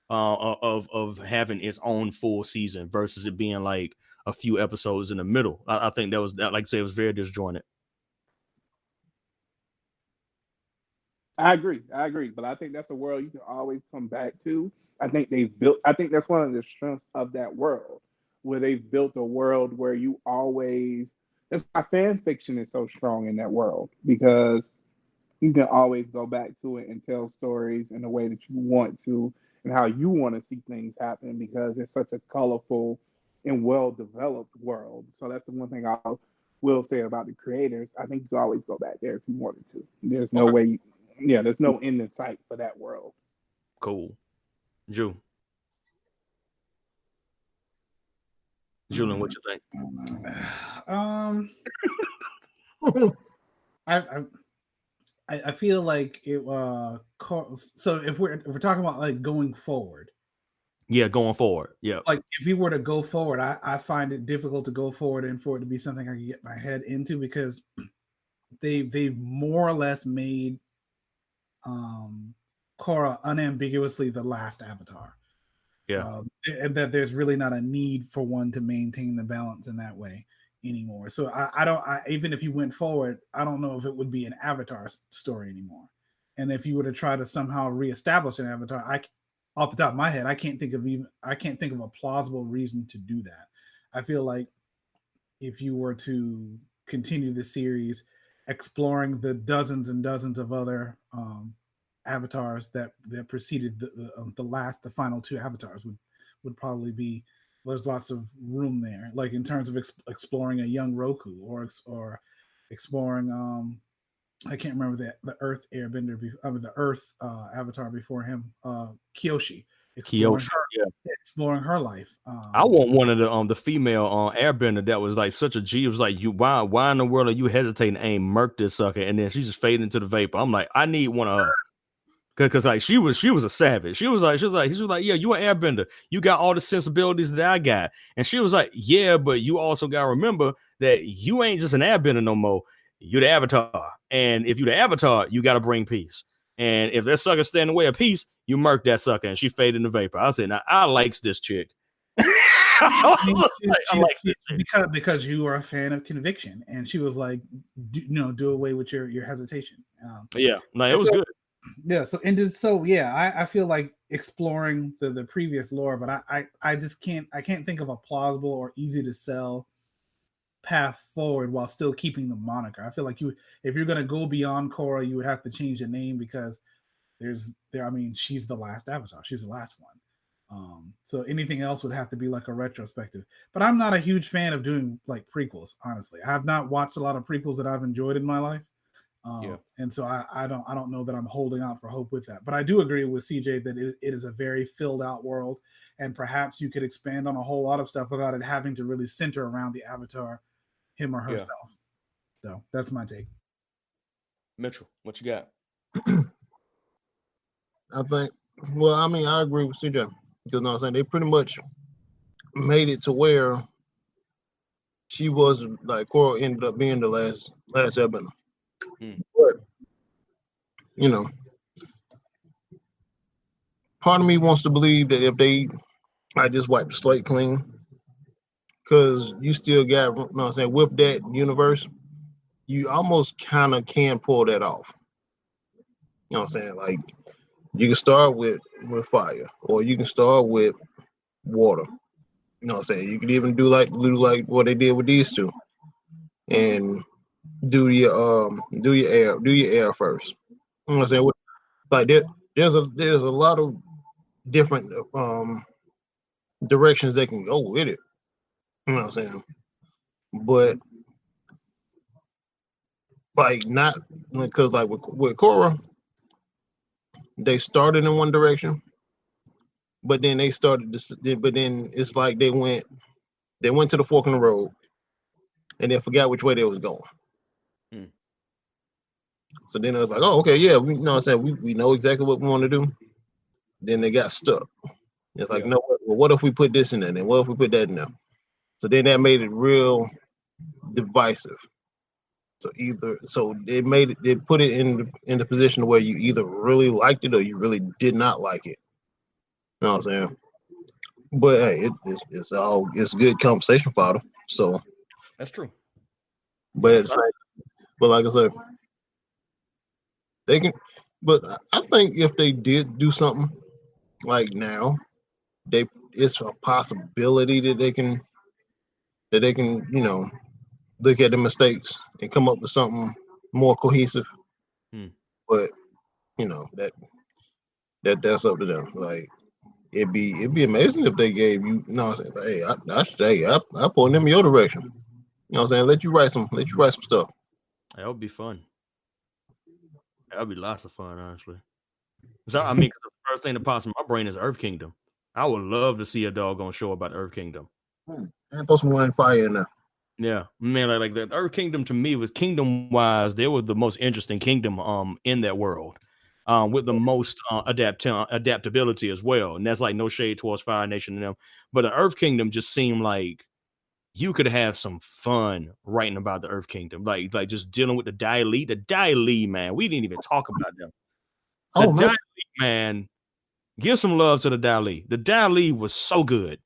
of having its own full season versus it being like a few episodes in the middle. I think that was, like I say, it was very disjointed. I agree, but I think that's a world you can always come back to. I think that's one of the strengths of that world, where they've built a world where you always. That's why fan fiction is so strong in that world, because you can always go back to it and tell stories in the way that you want to and how you want to see things happen, because it's such a colorful and well-developed world. So that's the one thing I will say about the creators. I think you can always go back there if you wanted to. There's no way. There's no end in sight for that world. Cool. Julian, what you think? I feel like it. So if we're talking about like going forward, going forward, like if you were to go forward, I find it difficult to go forward and for it to be something I can get my head into, because they've more or less made Korra unambiguously the last Avatar. And that there's really not a need for one to maintain the balance in that way anymore. So I don't even if you went forward, I don't know if it would be an Avatar story anymore. And if you were to try to somehow reestablish an Avatar, off the top of my head, I can't think of a plausible reason to do that. I feel like if you were to continue the series exploring the dozens and dozens of other avatars that preceded the final two avatars would probably be, there's lots of room there, like in terms of exploring a young Roku or exploring I can't remember the Earth Airbender, the Earth Avatar before him, Kyoshi. Exploring her life. I want one of the female Airbender that was like such a G. It was like, why in the world are you hesitating? Aim, murk this sucker, and then she just faded into the vapor. I'm like, I need one of her. Cause like she was a savage. She was like, yeah, you an Airbender. You got all the sensibilities that I got. And she was like, yeah, but you also gotta remember that you ain't just an Airbender no more. You're the Avatar. And if you're the Avatar, you gotta bring peace. And if that sucker stand in the way of peace, you murk that sucker. And she faded in the vapor. I said, now I likes this chick. Because you are a fan of conviction, and she was like, do away with your hesitation. Yeah, no, it was good. Yeah, I feel like exploring the previous lore, but I just can't think of a plausible or easy to sell path forward while still keeping the moniker. I feel like if you're gonna go beyond Korra, you would have to change the name because she's the last Avatar. She's the last one. So anything else would have to be like a retrospective. But I'm not a huge fan of doing like prequels, honestly. I have not watched a lot of prequels that I've enjoyed in my life. And so I don't know that I'm holding out for hope with that. But I do agree with CJ that it is a very filled out world, and perhaps you could expand on a whole lot of stuff without it having to really center around the Avatar, him or herself. So that's my take. Mitchell, what you got? I think, I agree with CJ. Because I'm saying they pretty much made it to where she was like Korra ended up being the last airbender. But part of me wants to believe that if they just wipe the slate clean, because you still got, with that universe, you almost kind of can pull that off. You know what I'm saying? Like, you can start with fire, or you can start with water. You know what I'm saying? You could even do like what they did with these two, and do your air first. You know what I'm saying? Like there's a lot of different directions they can go with it. You know what I'm saying? But like not because like with Korra, they started in one direction, but then they started this. But then it's like they went to the fork in the road, and then forgot which way they was going. So then it was like, oh, okay, yeah, we know what I'm saying. We know exactly what we want to do. Then they got stuck. It's like, no, well, what if we put this in there? And what if we put that in there? So then that made it real divisive. So they put it in the position where you either really liked it or you really did not like it. You know what I'm saying? But hey, it's good conversation fodder. So that's true. But like I said, they can. But I think if they did do something like now, it's a possibility that they can look at the mistakes and come up with something more cohesive. But that's up to them. Like it'd be amazing if they gave you, hey, I point them in your direction. You know what I'm saying? Let you write some stuff. That would be fun. That would be lots of fun, honestly. So because the first thing that pops in my brain is Earth Kingdom. I would love to see a doggone show about Earth Kingdom. And throw some wine fire in there. Yeah, man, like the Earth Kingdom to me was kingdom wise. They were the most interesting kingdom in that world, with the most adaptability as well. And that's like no shade towards Fire Nation and them, but the Earth Kingdom just seemed like you could have some fun writing about the Earth Kingdom, like just dealing with the Dai Li. The Dai Li, man, we didn't even talk about them. The Dai Li, man, give some love to the Dai Li. The Dai Li was so good.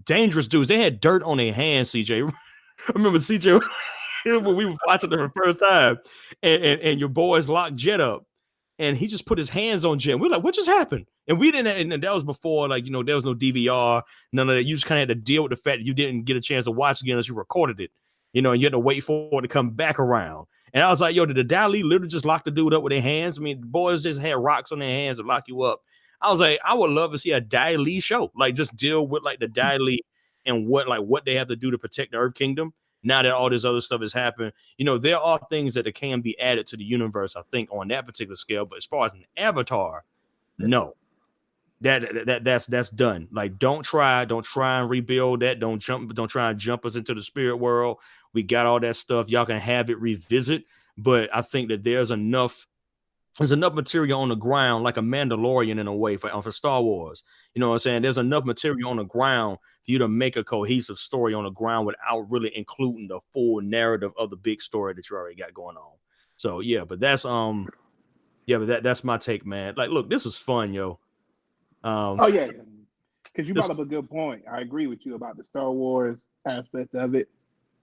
Dangerous dudes. They had dirt on their hands, CJ. I remember CJ when we were watching it for the first time, and your boys locked Jet up, and he just put his hands on Jet. We're like, what just happened? And we didn't, and that was before, like, there was no DVR, none of that. You just kind of had to deal with the fact that you didn't get a chance to watch again unless you recorded it, and you had to wait for it to come back around. And I was like, yo, did the Dai Li literally just lock the dude up with their hands? I mean, the boys just had rocks on their hands to lock you up. I was like, I would love to see a Dai Li show, like just deal with like the Dai Li and what they have to do to protect the Earth Kingdom. Now that all this other stuff has happened, there are things that can be added to the universe, I think, on that particular scale. But as far as an Avatar, no, that's done. Like, don't try and rebuild that. Don't try and jump us into the spirit world. We got all that stuff. Y'all can have it revisit, but I think that there's enough material on the ground, like a Mandalorian in a way for Star Wars. You know what I'm saying? There's enough material on the ground for you to make a cohesive story on the ground without really including the full narrative of the big story that you already got going on. So yeah, but that's that's my take, man. Like, look, this is fun, yo. Oh yeah. Because you brought up a good point. I agree with you about the Star Wars aspect of it,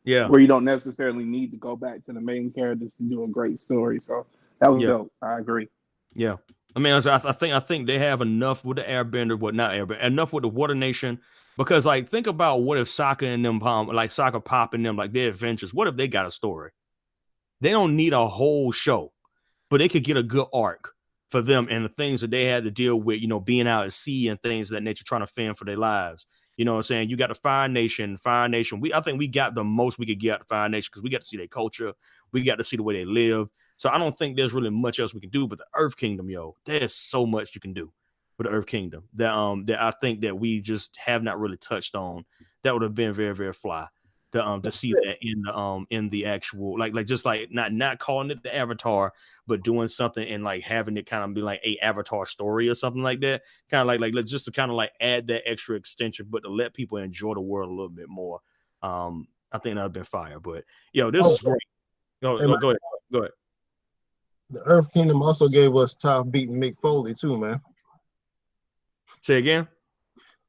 Yeah, where you don't necessarily need to go back to the main characters to do a great story. So that was yeah, dope. I agree. yeah. I mean, I think they have enough with the Airbender, what not Airbender, enough with the Water Nation. Because like, think about what if Sokka and them, like Sokka Pop and them, like their adventures. What if they got a story? They don't need a whole show, but they could get a good arc for them and the things that they had to deal with, you know, being out at sea and things of that nature, trying to fend for their lives. You know what I'm saying? You got the Fire Nation. I think we got the most we could get out of Fire Nation because we got to see their culture. We got to see the way they live. So I don't think there's really much else we can do. But the Earth Kingdom, yo, there's so much you can do with the Earth Kingdom that I think that we just have not really touched on. That would have been very, very fly to see that in the actual like just like not calling it the Avatar, but doing something and like having it kind of be like a Avatar story or something like that. Kind of like just to kind of like add that extra extension, but to let people enjoy the world a little bit more. I think that'd been fire. But yo, this is great. Go ahead. Go ahead. The Earth Kingdom also gave us Toph beating Mick Foley too, man. Say again.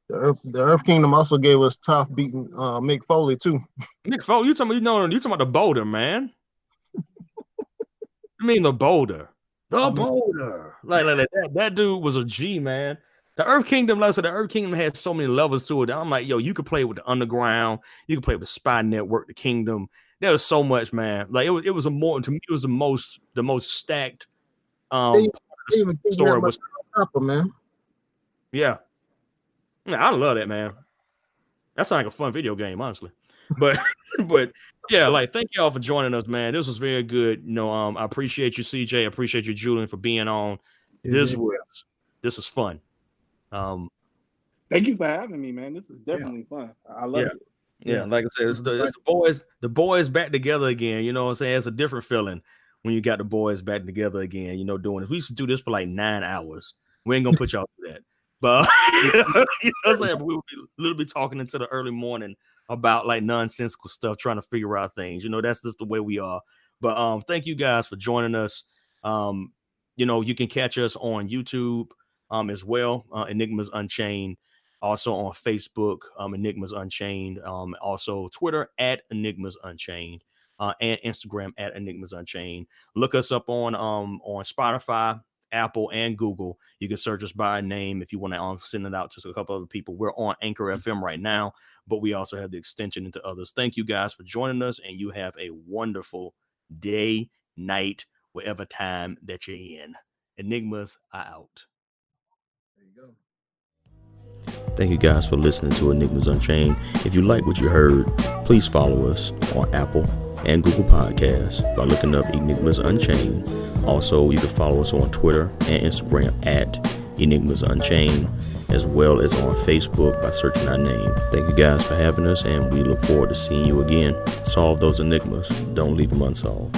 The Earth Kingdom also gave us Toph beating Mick Foley too. Mick Foley, you talking about the boulder, man. I mean the boulder. Boulder. Like that dude was a G, man. The Earth Kingdom, like I said, the Earth Kingdom had so many levels to it. I'm like, yo, you could play with the Underground, you could play with Spy Network, the Kingdom. There was so much, man. Like it was a more, to me, it was the most stacked story was Copper, man. Yeah. I love that, man. That sounds like a fun video game, honestly. But yeah, like thank y'all for joining us, man. This was very good. You know, I appreciate you, CJ. I appreciate you, Julian, for being on. This was fun. Thank you for having me, man. This is definitely fun. I love it. Yeah, like I said, it's the boys back together again. You know what I'm saying? It's a different feeling when you got the boys back together again, you know, doing this. We used to do this for like 9 hours. We ain't gonna put y'all through that. But you know what I'm saying? We would be literally talking into the early morning about like nonsensical stuff, trying to figure out things. You know, that's just the way we are. But thank you guys for joining us. You know, you can catch us on YouTube as well, Enigmas Unchained. Also on Facebook, Enigmas Unchained. Also Twitter at Enigmas Unchained, and Instagram at Enigmas Unchained. Look us up on Spotify, Apple, and Google. You can search us by name if you want to send it out to a couple other people. We're on Anchor FM right now, but we also have the extension into others. Thank you guys for joining us, and you have a wonderful day, night, whatever time that you're in. Enigmas are out. There you go. Thank you guys for listening to Enigmas Unchained. If you like what you heard, please follow us on Apple and Google Podcasts by looking up Enigmas Unchained. Also, you can follow us on Twitter and Instagram at Enigmas Unchained, as well as on Facebook by searching our name. Thank you guys for having us, and we look forward to seeing you again. Solve those enigmas. Don't leave them unsolved.